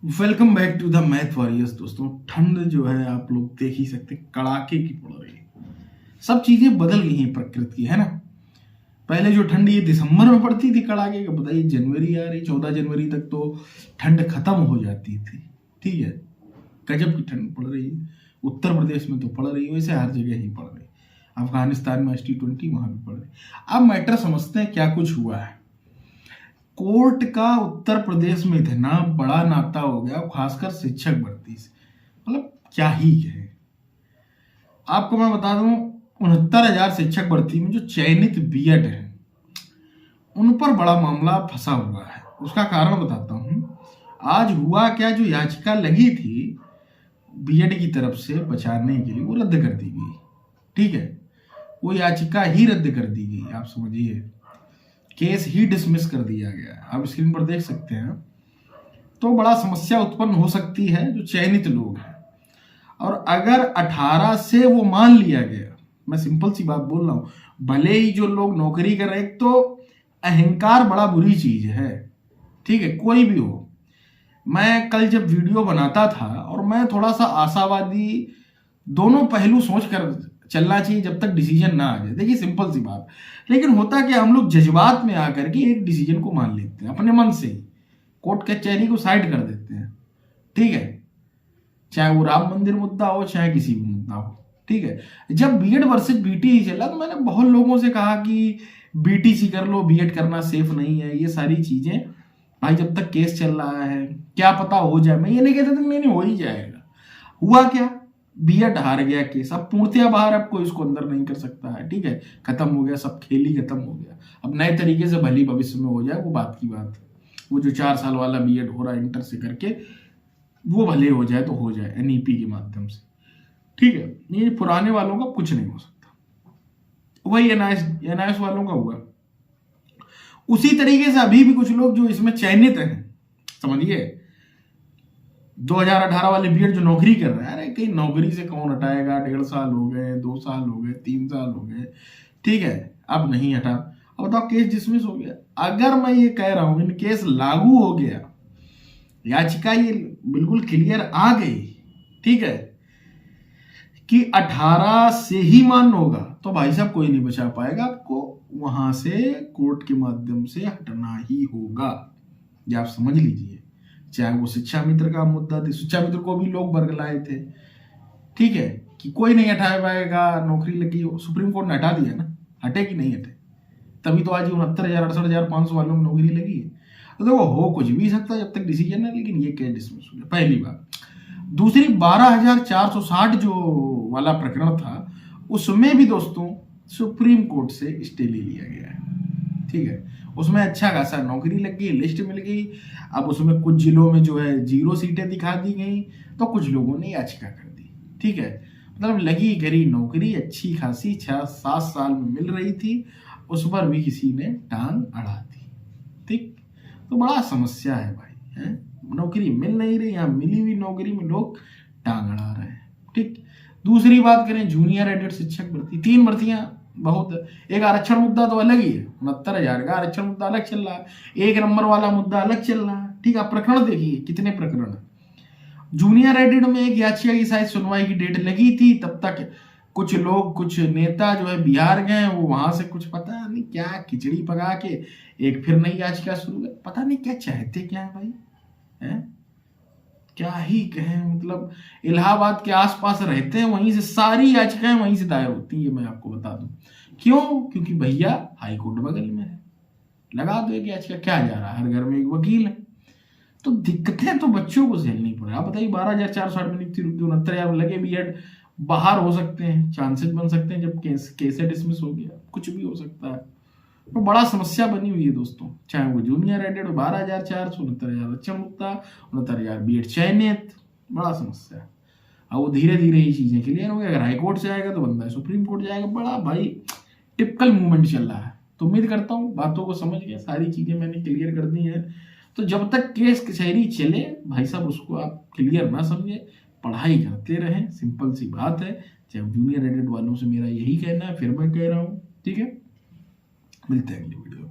Welcome back to the math warriors. दोस्तों, ठंड जो है आप लोग देख ही सकते, कड़ाके की पड़ रही है। सब चीजें बदल गई हैं प्रकृति की, है ना। पहले जो ठंड ये दिसंबर में पड़ती थी कड़ाके का, बताइए जनवरी आ रही, 14 जनवरी तक तो ठंड खत्म हो जाती थी। ठीक है, गजब की ठंड पड़ रही है। उत्तर प्रदेश में तो पड़ रही है, वैसे हर जगह ही पड़ रही है। अफगानिस्तान में ST-20 वहां भी पड़ रही है। अब मैटर समझते हैं क्या कुछ हुआ है। कोर्ट का उत्तर प्रदेश में इतना बड़ा नाता हो गया, खासकर शिक्षक भर्ती से। मतलब क्या ही कहे। आपको मैं बता दूं, 69,000 शिक्षक भर्ती में जो चयनित बीएड है उन पर बड़ा मामला फंसा हुआ है। उसका कारण बताता हूं। आज हुआ क्या, जो याचिका लगी थी बीएड की तरफ से बचाने के लिए, वो रद्द कर दी गई। ठीक है, वो याचिका ही रद्द कर दी गई। आप समझिए, केस ही डिसमिस कर दिया गया। आप स्क्रीन पर देख सकते हैं। तो बड़ा समस्या उत्पन्न हो सकती है जो चयनित लोग हैं। और अगर 18 से वो मान लिया गया, मैं सिंपल सी बात बोल रहा हूं, भले ही जो लोग नौकरी कर रहे हैं, तो अहंकार बड़ा बुरी चीज है। ठीक है, कोई भी हो। मैं कल जब वीडियो बनाता था, और मैं थोड़ा सा आशावादी, दोनों पहलू सोच कर चलना चाहिए जब तक डिसीजन ना आ जाए। देखिए सिंपल सी बात, लेकिन होता कि हम लोग जज्बात में आकर के एक डिसीजन को मान लेते हैं अपने मन से ही, कोर्ट कचहरी को साइड कर देते हैं। ठीक है, चाहे वो राम मंदिर मुद्दा हो, चाहे किसी भी मुद्दा हो। ठीक है, जब बीएड वर्सेस बीटीसी चला, तो मैंने बहुत लोगों से कहा कि बीटीसी कर लो, बीएड करना सेफ नहीं है। ये सारी चीजें भाई, जब तक केस चल रहा है क्या पता हो जाए। मैं ये नहीं कहता था नहीं हो ही जाएगा। हुआ क्या, बीएड हार गया केस। अब पूर्णतया बाहर, अब कोई इसको अंदर नहीं कर सकता है। ठीक है, खत्म हो गया, सब खेल ही खत्म हो गया। अब नए तरीके से भली भविष्य में हो जाए, वो बात की बात है। वो जो 4 साल वाला बीएड हो रहा है इंटर से करके, वो भले हो जाए तो हो जाए एनईपी के माध्यम से। ठीक है, ये पुराने वालों का कुछ नहीं हो सकता। वही एनआईएस वालों का हुआ। उसी तरीके से अभी भी कुछ लोग जो इसमें चयनित हैं, समझिए 2018 वाले बीएड जो नौकरी कर रहे हैं, अरे कहीं नौकरी से कौन हटाएगा। 1.5 साल हो गए, 2 साल हो गए, 3 साल हो गए। ठीक है, अब नहीं हटा। अब बताओ, केस डिसमिस हो गया। अगर मैं ये कह रहा हूं इन केस लागू हो गया, याचिका ये बिल्कुल क्लियर आ गई, ठीक है, कि 18 से ही मान्य होगा, तो भाई साहब कोई नहीं बचा पाएगा। आपको वहां से कोर्ट के माध्यम से हटना ही होगा। ये आप समझ लीजिए। चाहे वो शिक्षा मित्र का मुद्दा थी, शिक्षा मित्र को भी लोग बरगलाए थे। ठीक है, कि कोई नहीं हटा पाएगा, नौकरी लगी। सुप्रीम कोर्ट ने हटा दिया ना, हटे कि नहीं हटे। तभी तो आज 69,000 68,500 वालों में नौकरी लगी है। तो देखो, हो कुछ भी सकता जब तक डिसीजन है, लेकिन ये केस डिसमिस हो गया, पहली बात। दूसरी, 12,460 जो वाला प्रकरण था, उसमें भी दोस्तों सुप्रीम कोर्ट से स्टे ले लिया गया है। ठीक है, उसमें अच्छा खासा नौकरी लग गई, लिस्ट मिल गई। अब उसमें कुछ जिलों में जो है 0 सीटें दिखा दी गई, तो कुछ लोगों ने याचिका कर दी। ठीक है, मतलब लगी गरी नौकरी अच्छी खासी 6-7 साल में मिल रही थी, उस पर भी किसी ने टांग अड़ा दी। ठीक, तो बड़ा समस्या है भाई, है। नौकरी मिल नहीं रही, यहाँ मिली हुई नौकरी में लोग टांग अड़ा रहे हैं। ठीक, दूसरी बात करें, जूनियर एडेड शिक्षक भर्ती, 3 भर्तियां बहुत है। एक आरक्षण मुद्दा तो अलग ही है, 69,000 का आरक्षण मुद्दा अलग चल रहा है, 1 नंबर वाला मुद्दा अलग चल रहा है। ठीक है, आप प्रकरण देखिए कितने प्रकरण है। जूनियर एडेड में एक याचिका की शायद सुनवाई की डेट लगी थी, तब तक कुछ लोग, कुछ नेता जो है बिहार गए, वो वहां से कुछ पता नहीं क्या खिचड़ी पका के एक फिर नई याचिका शुरू कर। पता नहीं क्या चाहते क्या है भाई, है क्या ही कहें। मतलब इलाहाबाद के आसपास रहते हैं, वहीं से सारी याचिकाएं वहीं से दायर होती है। मैं आपको बता दूं क्यों, क्योंकि भैया हाई कोर्ट बगल में है, लगा दो एक याचिका, क्या जा रहा है, हर घर में एक वकील है। तो दिक्कतें तो बच्चों को झेलनी पड़े। आप बताइए, 12,460 में नियुक्ति रुक गई, 69,000 लगे बीएड, बाहर हो सकते हैं, चांसेस बन सकते हैं जब केस डिसमिस हो गया, कुछ भी हो सकता है। तो बड़ा समस्या बनी हुई है दोस्तों, चाहे वो जूनियर एडेड 12,400, 69,000 आरक्षण मुद्दा, 69,000 बीएड चयनित, बड़ा समस्या है। अब वो धीरे धीरे ये चीजें क्लियर हो गई। अगर हाईकोर्ट से आएगा तो बंदा सुप्रीम कोर्ट जाएगा। बड़ा भाई टिपिकल मूवमेंट चल रहा है। तो उम्मीद करता हूँ बातों को समझ गया, सारी चीजें मैंने क्लियर कर दी हैं। तो जब तक केस कचहरी चले भाई साहब, उसको आप क्लियर ना समझे, पढ़ाई करते रहें, सिंपल सी बात है। चाहे जूनियर एडेड वालों से मेरा यही कहना है, फिर मैं कह रहा हूँ। ठीक है, मिलते हैं अगली वीडियो।